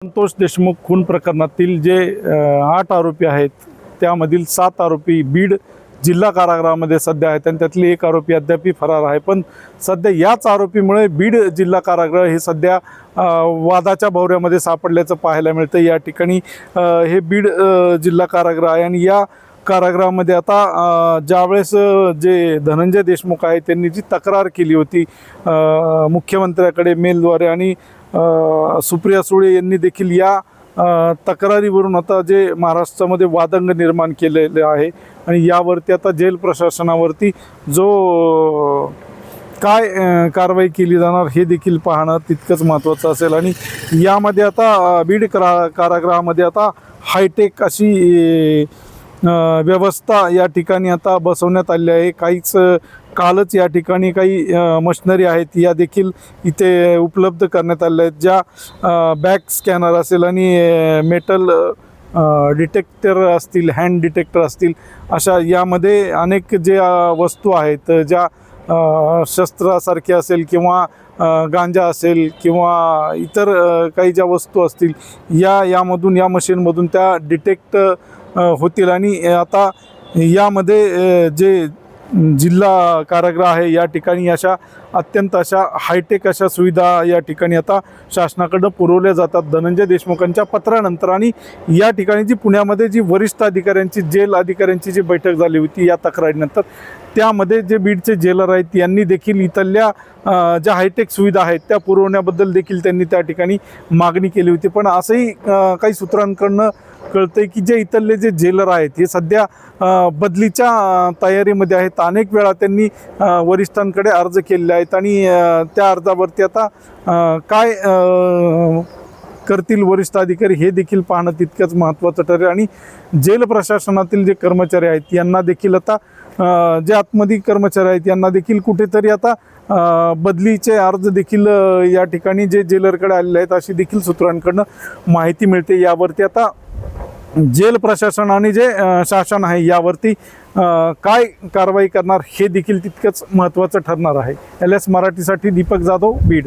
संतोष देशमुख खून प्रकरणातील जे 8 आरोपी आहेत त्यामधील 7 आरोपी बीड जिल्हा कारागृहामध्ये सध्या आहेत आणि त्यातले एक आरोपी अद्याप फरार आहे। पण सध्या याच आरोपीमुळे बीड जिल्हा कारागृह हे सध्या वादाच्या भोवऱ्यामध्ये सापडल्याचं पाहायला मिळतं। या ठिकाणी हे बीड जिल्हा कारागृह आहे आणि या कारागृहामध्ये आता ज्यावेळेस जे धनंजय देशमुख आहे त्यांनी जी तक्रार केली होती मुख्यमंत्र्याकडे मेलद्वारे आणि सुप्रिया सुळे यांनी देखील या तक्रारीवरून आता जे महाराष्ट्रामध्ये वादंग निर्माण केलेले आहे आणि यावरती आता जेल प्रशासनावरती जो काय कारवाई केली जाणार हे देखील पाहणं तितकंच महत्त्वाचं असेल। आणि यामध्ये आता बीड कारागृहामध्ये आता हायटेक अशी व्यवस्था या ठिकाणी आता बसवण्यात आली आहे। काहीच कालच या ठिकाणी काही मशिनरी आहेत या देखील इथे उपलब्ध करण्यात आल्या आहेत, ज्या बॅक स्कॅनर असेल आणि मेटल डिटेक्टर असतील, हँड डिटेक्टर असतील, अशा यामध्ये अनेक जे वस्तू आहेत ज्या शस्त्रासारखे असेल किंवा गांजा असेल किंवा इतर काही ज्या वस्तू असतील यामधून या मशीनमधून त्या डिटेक्ट होतील। आणि आता यामध्ये जे जिल्हा कारागृह आहे या ठिकाणी अशा अत्यंत अशा हायटेक अशा सुविधा या ठिकाणी आता शासनाकडून पुरवल्या जातात धनंजय देशमुखांच्या पत्रानंतर। आणि या ठिकाणी जी पुण्यामध्ये जी वरिष्ठ अधिकाऱ्यांची जेल अधिकाऱ्यांची जी बैठक झाली होती या तक्रारीनंतर त्यामध्ये जे बीडचे जेलर आहेत यांनी देखील इथल्या ज्या हायटेक सुविधा आहेत त्या पुरवण्याबद्दल देखील त्यांनी त्या ठिकाणी मागणी केली होती। पण असंही काही सूत्रांकडून कळतंय की जे इथले जे जेलर आहेत हे सध्या बदलीच्या तयारीमध्ये आहेत। अनेक वेळा त्यांनी वरिष्ठांकडे अर्ज केलेले आहेत आणि त्या अर्जावरती आता काय करतील वरिष्ठ अधिकारी हे देखील पाहणं तितकंच महत्त्वाचं ठरेल। आणि जेल प्रशासनातील जे कर्मचारी आहेत यांना देखील आता जे आतमध्ये कर्मचारी आहेत यांना देखील कुठेतरी आता बदलीचे अर्ज देखील या ठिकाणी जे जेलरकडे आलेले आहेत अशी देखील सूत्रांकडून माहिती मिळते। यावरती आता जेल प्रशासन आणि जे शासन आहे यावरती काय कारवाई करणार हे देखील तितकंच महत्त्वाचं ठरणार आहे। LS मराठीसाठी दीपक जाधव, बीड।